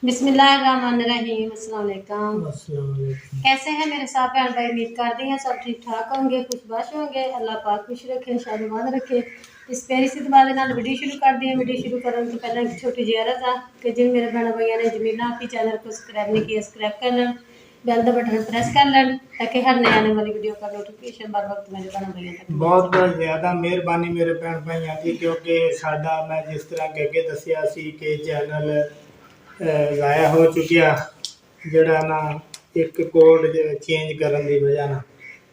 बिस्मिल्लाहिर्रहमानिर्रहीम। अस्सलाम वालेकुम। कैसे हैं मेरे साथ बहन भाई? उम्मीद करती हैं सब ठीक ठाक होंगे, खुशबाश होंगे। अल्लाह पाक खुश रखे, शादबाद रखे। इस प्यारी सी दुआ के नाल वीडियो शुरू कर दी है। वीडियो शुरू करने से पहले एक छोटी सी अर्ज़ है कि जिन मेरे बहन भाइयों ने जमीला आपकी चैनल को सब्सक्राइब नहीं किया, सब्सक्राइब कर लें, बेल का बटन प्रेस कर लें ताकि हर नए आने वाली वीडियो का नोटिफिकेशन बर वक्त मेरे बहन भाइयों तक। बहुत बहुत ज़्यादा मेहरबानी मेरे भैन भाइयों की, क्योंकि साडा मैं जिस तरह के अगे दसिया सी कि चैनल ज़ाया हो चुकिया जड़ा ना एक कोड चेंज करने की वजह ना,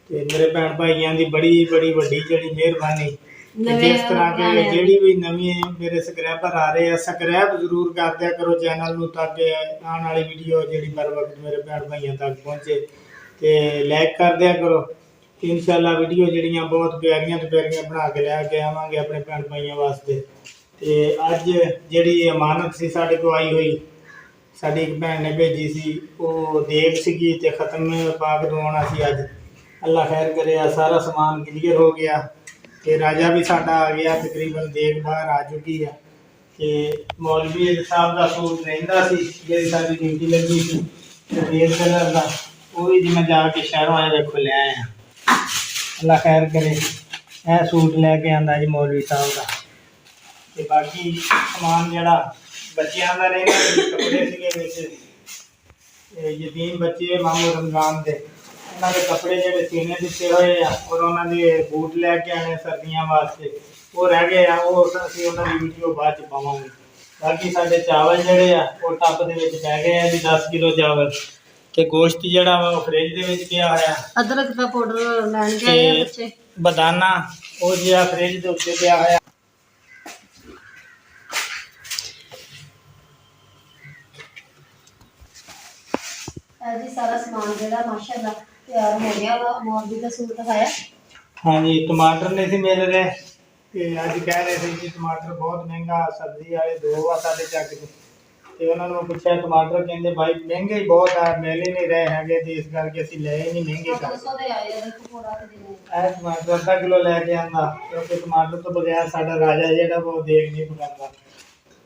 तो मेरे भैन भाइयों की बड़ी बड़ी वड्डी जी मेहरबानी। जिस तरह के जी भी नवी मेरे सबसक्राइबर आ रहे हैं, सबसक्राइब जरूर कर दिया करो चैनल में ताकि आने वाली वीडियो जी बर वक्त मेरे भैन भाइयों तक पहुँचे, तो लाइक कर दिया करो। इंशाल्लाह वीडियो जड़ियाँ बहुत प्यारियां तो प्यारियां बना के लैके आवांगे अपने भैन भाइयों वास्ते। तो अज जी अमानत सी साढ़े को आई हुई, साड़ी एक भैन ने भेजी सी, वो देग सी ते खत्म पाक दवाना सी। अज अल्लाह खैर करे, सारा समान क्लीयर हो गया, तो राजा भी साडा आ गया, तकरीबन देग बाहर आ चुकी है। तो मौलवी साहब का सूट रहिंदा सी जी सारी ड्यूटी लगी सी सफेद कलर का, वो भी जी मैं जाके शहरों आए देखो ले आया। अल्लाह खैर करे, यह सूट लैके आंदा जी मौलवी साहब का। तो बाकी समान जड़ा बच्चों का रहा, कपड़े से यतीम बच्चे मामू रमजान के उन्होंने कपड़े जोड़े सीने दिते हुए हैं और उन्होंने बूट लैके आने सर्दियों वास्ते, वो रह गए हैं, वो असीं उन्होंने वीडियो बाद च पावांगे। बाकी साढ़े चावल जोड़े आ वो टप के पै गए हैं जी 10 किलो चावल, ते गोश्त जड़ा वा फ्रिज दे विच पिया होया, अदरक का पाउडर लैन गए हैं बच्चे, बदाना वो जिहा फ्रिज दे उत्ते पिया होया। जी सारा सामान जड़ा माशाल्लाह तैयार हो गया वा। मौलवी का सूट है। हाँ जी, टमाटर नहीं थे मिल रहे, अज कह रहे थे जी टमाटर बहुत महंगा, सब्जी वाले दो वा साढ़े चक तो उन्होंने पूछा टमाटर, कहते भाई महंगे ही बहुत है, मिल ही नहीं रहे हैं, तो इस करके असं ले ही नहीं महंगे कर टमाटर अद्धा किलो लैके आंदा, क्योंकि टमाटर तो बगैर साडा राजा जेड़ा वो देख नहीं पकाता।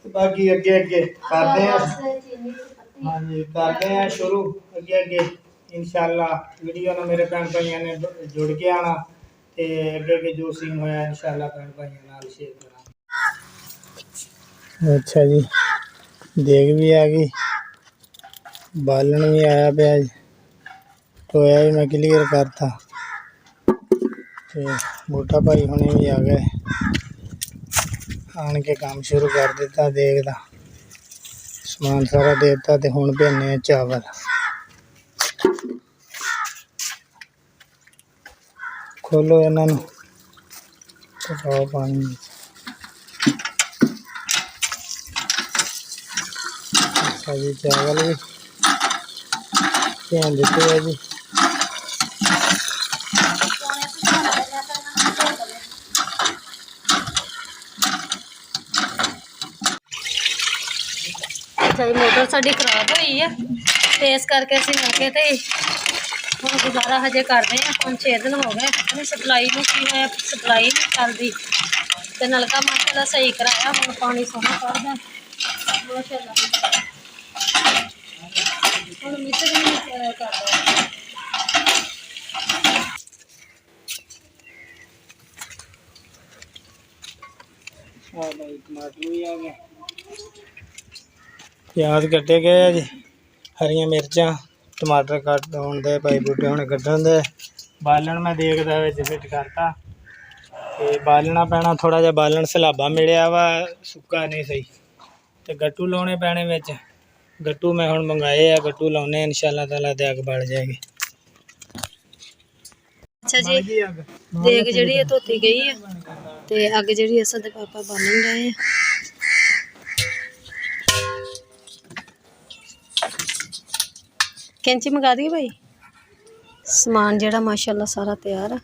बाकी अगे अगे करते हैं, हाँ जी करते हैं शुरू अगे अगे इंशाल्लाह। वीडियो ना मेरे भैन भाइयों ने जुड़ के आना, तो अगे अगे जो सीन होया इंशाल्लाह भैन भाइयों नाल शेयर करा। अच्छा जी, देग भी आ गई, बालन भी आया पे, टोया भी मैं क्लीयर करता, तो बूटा भाई हुणे भी आ गए, आन के काम शुरू कर दिता। देग दा समान सारा देता, तो हुण भेने चावल। खोलो इन्हों पाओ पानी। अच्छा जी, चावल भी ध्यान देते है जी। अच्छा जी, मोटर साड़ी खराब हुई है, तो इस करके असीं मौके ते हम गुजारा हजे कर रहे हैं। 5-6 दिन हो गए अपनी सप्लाई में की है, सप्लाई नहीं चलती, तो नलका माशाल्लाह सही कराया, हम पानी सोना पड़ता माशाल्लाह। हम मीटर नहीं कर टमाटर भी आ गए, प्याज कटे गए जी, हरिया मिर्चा, टमाटर कट होने भाई बूटे हुणे कड्ढण दे। बालन मैं देखदा फिट करता, तो बालना पैना थोड़ा जिहा, बालन सलाबा मिलिया वा सुक्का नहीं सही, तो गट्टू लाने पैने विच। गट्टू मैं हुण मंगाए आ, गट्टू लाने इंशाल्लाह ताला, ते अग बल जाएगी। अच्छा जी, देग जी धोती गई है, तो अग जी अस पापा बालन रहे हैं। कैंची मंगा दी भाई, समान जड़ा माशाल्लाह सारा तैयार है।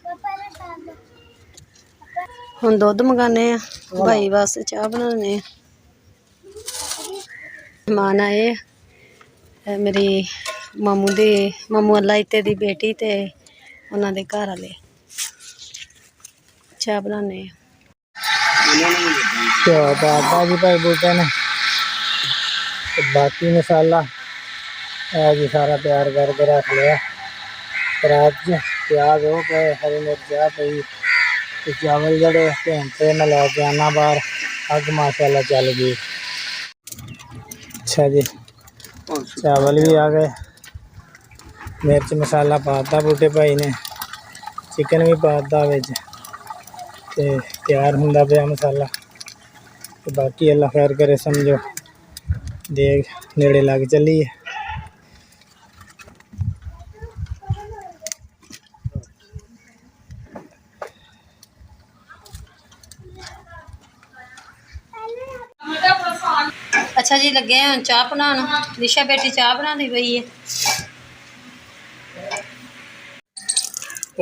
हुण दुध मंगाने भाई वास्ते, चाह बनाने। मेहमान आए मेरी मामू अल्लाह दी बेटी, ते उन्हां दे घर वाले, चाह बनाने। जी भाई बूटे ने ਤੇ ਬਾਕੀ ਮਸਾਲਾ ਇਹ ਜੀ ਸਾਰਾ ਤਿਆਰ ਕਰਕੇ ਰੱਖ ਲਿਆ। ਪਰਾਤ 'ਚ ਪਿਆਜ਼ ਹੋ ਪਏ, ਹਰੀ ਮਿਰਚ ਆ ਪਈ ਤੇ ਚਾਵਲ ਜਿਹੜੇ ਘੰਟੇ ਮੈਂ ਲੈ ਕੇ ਆਉਣਾ ਬਾਹਰ। ਅੱਗ ਮਾਸ਼ਾਅੱਲਾ ਚੱਲ ਗਈ। ਅੱਛਾ ਜੀ, ਚਾਵਲ ਵੀ ਆ ਗਏ। ਮਿਰਚ ਮਸਾਲਾ ਪਾਤਾ ਬੂਟੇ ਭਾਈ ਨੇ, ਚਿਕਨ ਵੀ ਪਾਤਾ ਵਿੱਚ ਤੇ ਤਿਆਰ ਹੁੰਦਾ ਪਿਆ ਮਸਾਲਾ। ਤੇ ਬਾਕੀ ਅੱਲਾ ਖੈਰ ਕਰੇ, ਸਮਝੋ ਦੇਗ ਨੇੜੇ ਲੱਗ ਚੱਲੀ ਹੈ। ਅੱਛਾ ਜੀ, ਲੱਗੇ ਹਾਂ ਹੁਣ ਚਾਹ ਬਣਾਉਣ। ਨਿਸ਼ਾ ਬੇਟੀ ਚਾਹ ਬਣਾਉਂਦੀ ਪਈ ਹੈ।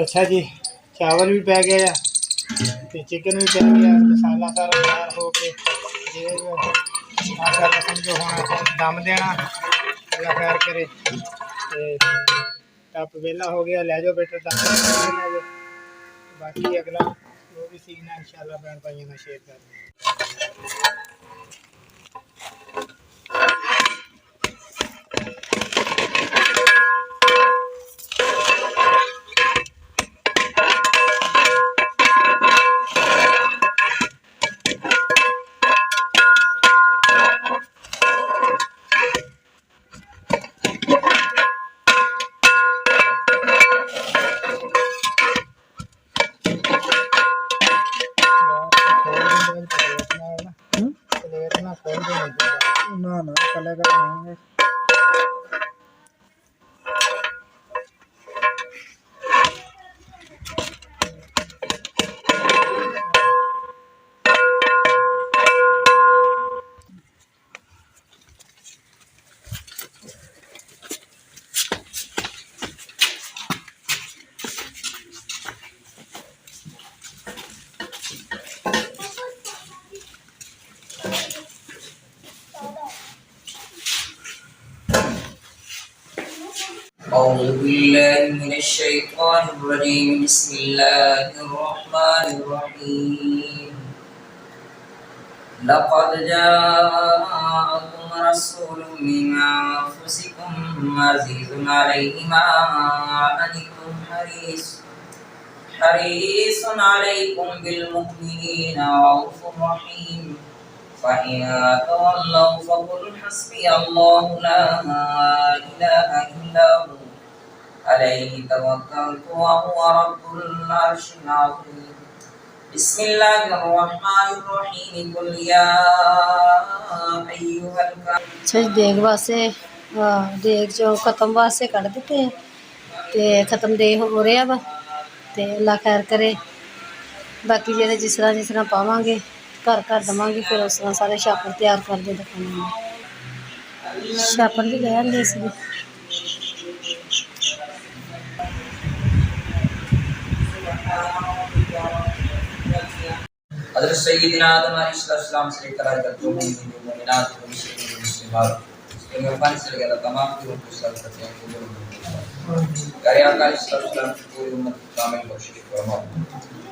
ਅੱਛਾ ਜੀ, ਚਾਵਲ ਵੀ ਪੈ ਗਏ ਆ ਤੇ ਚਿਕਨ ਵੀ ਪੈ ਗਿਆ। ਮਸਾਲਾ ਸਾਰਾ ਤਿਆਰ ਹੋ ਕੇ ਦੇਗ ਮਾਸ਼ਾਅੱਲਾ ਸਮਝੋ ਹੁਣ ਦਮ ਦੇਣਾ। ਅੱਲਾ ਖੈਰ ਕਰੇ ਤੇ ਟੱਪ ਵਿਹਲਾ ਹੋ ਗਿਆ। ਲੈ ਜਾਓ ਬੇਟਾ ਟੱਪ ਲੈ ਜਾਓ। ਬਾਕੀ ਅਗਲਾ ਜੋ ਵੀ ਸੀਨ ਹੈ ਇੰਸ਼ਾਅੱਲਾ ਭੈਣ ਭਾਈਆਂ ਨਾਲ ਸ਼ੇਅਰ ਕਰਾਂਗੇ। ਨਾ ਨਾ ਕਲੇ ਕਰਾਂਗੇ। أعوذ بالله من الشيطان الرجيم. بسم الله الرحمن الرحيم. لقد جاءكم رسول من أنفسكم عزيز عليه ما عنتم حريص عليكم بالمؤمنين رؤوف رحيم. فإن تولوا فقل حسبي الله لا إله إلا هو عليه توكلت وهو رب العرش العظيم. بسم الله الرحمن الرحيم. قل يا أيها الكافرون. ਅੱਛਾ ਜੀ, ਦੇਗ ਵਾਸਤੇ ਦੇਗ 'ਚੋਂ ਖਤਮ ਵਾਸਤੇ ਕੱਢ ਦਿੱਤੇ ਆ ਤੇ ਖਤਮ ਦੇ ਹੋ ਰਿਹਾ ਵਾ। ਤੇ ਅੱਲਾ ਖੈਰ ਕਰੇ। ਬਾਕੀ ਜਿਹੜੇ ਜਿਸ ਤਰ੍ਹਾਂ ਪਾਵਾਂਗੇ ਘਰ ਦੇਵਾਂਗੇ, ਫਿਰ ਉਸ ਤਰ੍ਹਾਂ ਸਾਰੇ ਛਾਪਰ ਤਿਆਰ ਕਰਦੇ ਦਿਖਾਵਾਂਗੇ। ਛਾਪਰ ਵੀ ਲੈ ਆਉਂਦੇ ਸੀ। حضرت سیدنا آدم علیہ السلام سے لے کر آج تک جو مومنات و مسلمات اس کے مہربانی سے لگا تمام کی روح کو سلام کرتے ہیں. کرے آقا علیہ السلام کی پوری امت کی کامل کوشش فرماؤ.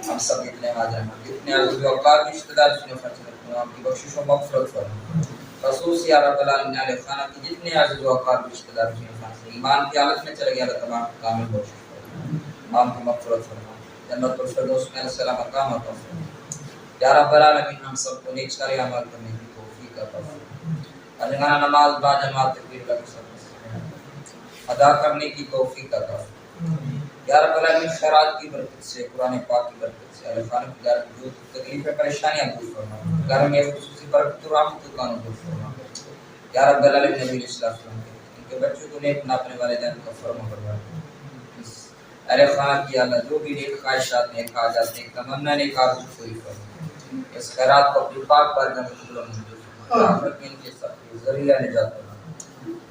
ہم سب اتنے حاضر ہیں اتنے عزیز و اقارب رشتہ دار اس نے خرچ کرتے ہیں. آپ کی بخشش و مغفرت فرماؤ. خصوص یا رب العالمین علیہ خانہ کی جتنے عزیز و اقارب رشتہ دار اس نے خرچ ایمان کی حالت میں چلے گیا تمام کامل کوشش فرماؤ. آپ کی مغفرت فرماؤ. جنت الفردوس میں السلام مقام عطا فرماؤ. یا رب العالمین ہم سب کو نیک سارے عمل کرنے کی توفیق عطا فرمائے. اجمانا نماز با جماعت تکبیر اللہ کے ساتھ ادا کرنے کی توفیق عطا فرمائے. یا رب العالمین خیرات کی برکت سے، قرآن پاک کی برکت سے اللہ خانہ کی گھر جو تکلیفیں پریشانیاں دور فرمائے. گھر میں خصوصی برکت و رحمت کا قانون دور فرمائے. یا رب العالمین نبی علیہ السلام ان کے بچوں کو نیک اپنے والدین کا فرما بردار. اللہ خانہ کی اللہ جو بھی نیک خواہشات، نیک حاجات، نیک تمنا، نیک آرزو پوری فرمائے. اس خیرات کو اپنی پاک بارگاہ میں قبول منظور فرما. آخرت میں ان کے سب کے ذریعہ نجات فرما.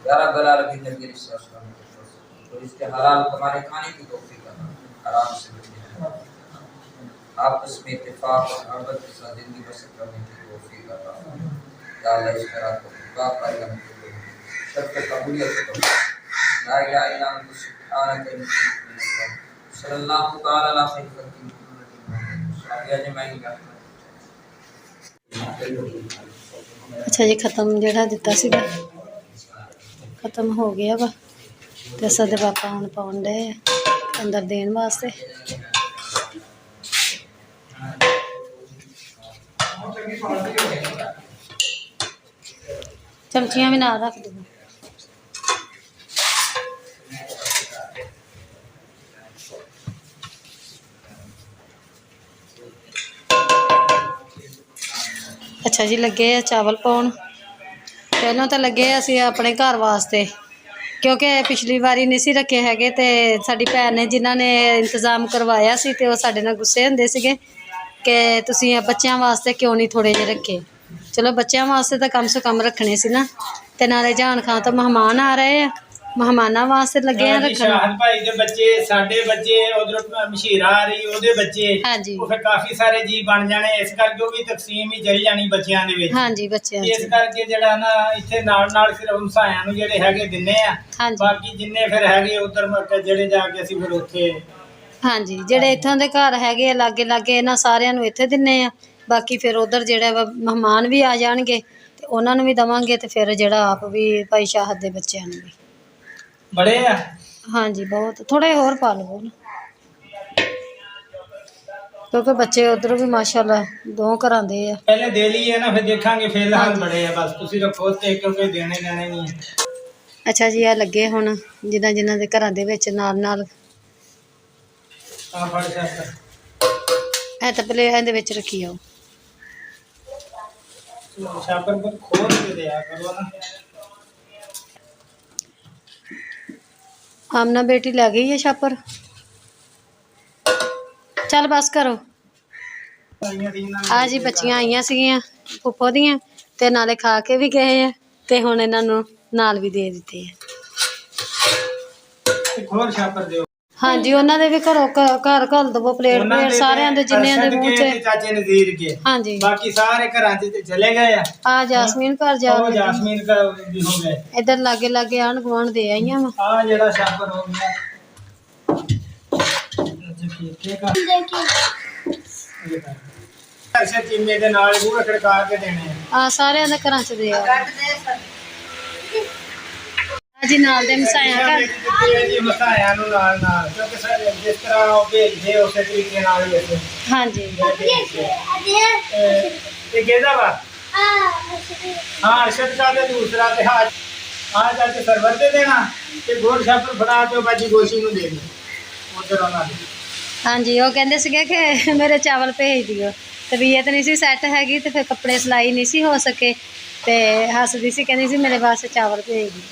یا رب العالمین نبی علیہ السلام تو اس کے حلال کمانے کھانے کی توفیق عطا. آرام سے بچے آپس میں اتفاق اور محبت کے ساتھ زندگی بسر کرنے کی توفیق عطا. یا اللہ اس خیرات کو اپنی پاک بارگاہ میں قبول منظور. سب کے قبولیت سے لا الہ الا انت سبحانک انی کنت من الظالمین. صلی اللہ تعالی علی خیر خلق محمد صحابہ اجمعین. ਅੱਛਾ ਜੀ, ਖਤਮ ਜਿਹੜਾ ਦਿੱਤਾ ਸੀਗਾ ਖਤਮ ਹੋ ਗਿਆ ਵਾ ਤੇ ਅਸਾਂ ਦੇ ਪਾਪਾ ਹੁਣ ਪਾਉਣ ਡਏ ਆ ਅੰਦਰ ਦੇਣ ਵਾਸਤੇ। ਚਮਚੀਆਂ ਵੀ ਨਾਲ ਰੱਖ ਦਿਓ। ਅੱਛਾ ਜੀ, ਲੱਗੇ ਆ ਚਾਵਲ ਪਾਉਣ। ਪਹਿਲਾਂ ਤਾਂ ਲੱਗੇ ਅਸੀਂ ਆਪਣੇ ਘਰ ਵਾਸਤੇ, ਕਿਉਂਕਿ ਪਿਛਲੀ ਵਾਰੀ ਨਹੀਂ ਸੀ ਰੱਖੇ ਹੈਗੇ ਤੇ ਸਾਡੀ ਭੈਣ ਨੇ ਜਿਨ੍ਹਾਂ ਨੇ ਇੰਤਜ਼ਾਮ ਕਰਵਾਇਆ ਸੀ ਤੇ ਉਹ ਸਾਡੇ ਨਾਲ ਗੁੱਸੇ ਹੁੰਦੇ ਸੀਗੇ ਕਿ ਤੁਸੀਂ ਬੱਚਿਆਂ ਵਾਸਤੇ ਕਿਉਂ ਨਹੀਂ ਥੋੜ੍ਹੇ ਜਿਹੇ ਰੱਖੇ। ਚਲੋ ਬੱਚਿਆਂ ਵਾਸਤੇ ਤਾਂ ਕਮ ਸੇ ਕਮ ਰੱਖਣੇ ਸੀ ਨਾ, ਤੇ ਨਾਲੇ ਜਾਨ ਖਾਂ ਤੋਂ ਮਹਿਮਾਨ ਆ ਰਹੇ ਆ, ਮਹਿਮਾਨਾਂ ਵਾਸਤੇ ਲੱਗੇ ਆ ਰੱਖਣ। ਸ਼ਾਹਦ ਭਾਈ ਦੇ ਬੱਚੇ, ਸਾਡੇ ਬੱਚੇ, ਉਧਰ ਮਸ਼ੀਰਾ ਆ ਰਹੀ ਉਹਦੇ ਬੱਚੇ, ਹਾਂਜੀ ਉਹ ਫਿਰ ਕਾਫੀ ਸਾਰੇ ਜੀ ਬਣ ਜਾਣੇ, ਇਸ ਕਰਕੇ ਉਹ ਵੀ ਤਕਸੀਮ ਹੀ ਚਲੀ ਜਾਣੀ ਬੱਚਿਆਂ ਦੇ ਵਿੱਚ। ਹਾਂਜੀ ਬੱਚਿਆਂ ਇਸ ਕਰਕੇ ਜਿਹੜਾ ਨਾ ਇੱਥੇ ਨਾਲ ਨਾਲ ਸਿਰਫ ਹਮਸਾਇਆਂ ਨੂੰ ਜਿਹੜੇ ਹੈਗੇ ਦਿੰਨੇ ਆ, ਹਾਂਜੀ ਬਾਕੀ ਜਿੰਨੇ ਫਿਰ ਹੈਗੇ ਉਧਰ ਜਿਹੜੇ ਜਾ ਕੇ ਅਸੀਂ ਫਿਰ ਉੱਥੇ। ਹਾਂਜੀ, ਜਿਹੜੇ ਇੱਥੋਂ ਦੇ ਘਰ ਹੈਗੇ ਆ ਲਾਗੇ ਲਾਗੇ ਇਹਨਾਂ ਸਾਰਿਆਂ ਨੂੰ ਇੱਥੇ ਦਿੰਨੇ ਆ, ਬਾਕੀ ਫਿਰ ਉਧਰ ਜਿਹੜੇ ਵਾ ਮਹਿਮਾਨ ਵੀ ਆ ਜਾਣਗੇ ਤੇ ਉਹਨਾਂ ਨੂੰ ਵੀ ਦੇਵਾਂਗੇ, ਤੇ ਫਿਰ ਜਿਹੜਾ ਆਪ ਵੀ ਭਾਈ ਸ਼ਾਹਦ ਦੇ ਬੱਚਿਆਂ ਨੂੰ ਵੀ। ਬੜੇ ਆ? ਹਾਂਜੀ, ਬਹੁਤ ਥੋੜੇ ਹੋਰ ਪਾ ਲਵੋ ਕਿਉਂਕਿ ਬੱਚੇ ਉਧਰ ਵੀ ਮਾਸ਼ਾਅੱਲਾ ਦੋ ਘਰਾਂ ਦੇ ਆ। ਪਹਿਲੇ ਦੇ ਲਈਏ ਨਾ, ਫਿਰ ਦੇਖਾਂਗੇ। ਫਿਲਹਾਲ ਬੜੇ ਆ, ਬਸ ਤੁਸੀਂ ਰੱਖੋ ਤੇ, ਕਿਉਂਕਿ ਦੇਣੇ ਲੈਣੇ ਨਹੀਂ। ਅੱਛਾ ਜੀ, ਆ ਲੱਗੇ ਹੁਣ ਜਿਨ੍ਹਾਂ ਜਿਨ੍ਹਾਂ ਦੇ ਘਰਾਂ ਦੇ ਵਿੱਚ ਨਾਲ ਨਾਲ। ਆ ਫੜ ਚੱਕ ਇਹ ਤਾਂ ਪਹਿਲੇ ਇਹਦੇ ਵਿੱਚ ਰੱਖੀ ਆਓ। ਛਾਪਰ ਪਰ ਖੋਲ ਕੇ ਦਿਆ ਕਰੋ ਨਾ। ਆਮਨਾ ਬੇਟੀ ਲੈ ਗਈ ਹੈ ਛਾਪਰ। ਚੱਲ ਬਸ ਕਰੋ। ਆ ਜੀ ਬੱਚੀਆਂ ਆਈਆਂ ਸੀਗੀਆਂ ਫੁੱਫੋ ਦੀਆਂ, ਤੇ ਨਾਲੇ ਖਾ ਕੇ ਵੀ ਗਏ ਆ ਤੇ ਹੁਣ ਇਹਨਾਂ ਨੂੰ ਨਾਲ ਵੀ ਦੇ ਦਿੱਤੇ ਆ। ਇੱਕ ਹੋਰ ਛਾਪਰ ਦਿਓ। ਹਾਂਜੀ, ਉਹਨਾਂ ਦੇ ਵੀ ਘਰੋਂ ਘਰ ਘੱਲ ਦਵੋ ਪਲੇਟ ਪਲੇਟ ਸਾਰਿਆਂ ਦੇ ਜਿੰਨਿਆਂ ਦੇ ਮੂੰਹ 'ਚ। ਚਾਚੇ ਨਜ਼ੀਰ ਕੇ ਹਾਂਜੀ, ਬਾਕੀ ਸਾਰੇ ਘਰਾਂ 'ਚ ਤੇ ਚਲੇ ਗਏ ਆ। ਆ ਜਾਸਮੀਨ ਘਰ ਜਾ ਉਹ ਜਾਸਮੀਨ ਦਾ ਵੀ ਹੋ ਗਏ। ਇੱਧਰ ਲਾਗੇ ਲਾਗੇ ਆਂਢ ਗੁਆਂਢ ਦੇ ਆਈਆਂ ਵਾ। ਆ ਜਿਹੜਾ ਛਾਪਰ ਹੋ ਗਿਆ ਅੱਛਾ, ਚੀਮੇ ਦੇ ਨਾਲ ਬੂਹੇ ਖੜਕਾ ਕੇ ਦੇਣੇ ਆ ਸਾਰਿਆਂ ਦੇ ਘਰਾਂ 'ਚ ਦੇ ਆ ਜੀ, ਨਾਲ ਦੇ ਮਸਾਇਆ ਘਰ। ਜੀ ਮਸਾਇਆ ਨੂੰ ਨਾਲ ਨਾਲ, ਕਿਉਂਕਿ ਸਾਰੇ ਜਿਸ ਤਰ੍ਹਾਂ ਉਹ ਭੇਜਦੇ ਉਸੇ ਤਰੀਕੇ ਨਾਲ ਹੀ ਅਸੀਂ। ਹਾਂਜੀ, ਇਹ ਕਿਹਦਾ ਵਾ? ਹਾਂ, ਅਰਸ਼ਦ का ਤੇ ਦੂਸਰਾ ਤੇ ਹਾਂ ਆ ਜਾ ਕੇ ਸਰਵਰ ਤੇ ਦੇਣਾ ਤੇ ਗੋਲ ਛਾਪਰ ਬਣਾ ਕੇ ਬਾਜੀ ਗੋਸ਼ੀ ਨੂੰ ਦੇ ਦੇ ਉਧਰ ਉਹਨਾਂ ਦੇ। ਹਾਂਜੀ, ਉਹ ਕਹਿੰਦੇ ਸੀਗੇ ਕਿ ਮੇਰੇ ਚਾਵਲ ਭੇਜ ਦਿਓ, ਤਬੀਅਤ ਨਹੀਂ ਸੀ ਸੈੱਟ ਹੈਗੀ ਤੇ ਫਿਰ ਕੱਪੜੇ ਸਿਲਾਈ ਨਹੀਂ ਸੀ ਹੋ ਸਕੇ, ਤੇ ਹੱਸਦੀ ਸੀ ਕਹਿੰਦੀ ਸੀ ਮੇਰੇ ਵਾਸਤੇ ਚਾਵਲ ਭੇਜ ਦਿਓ।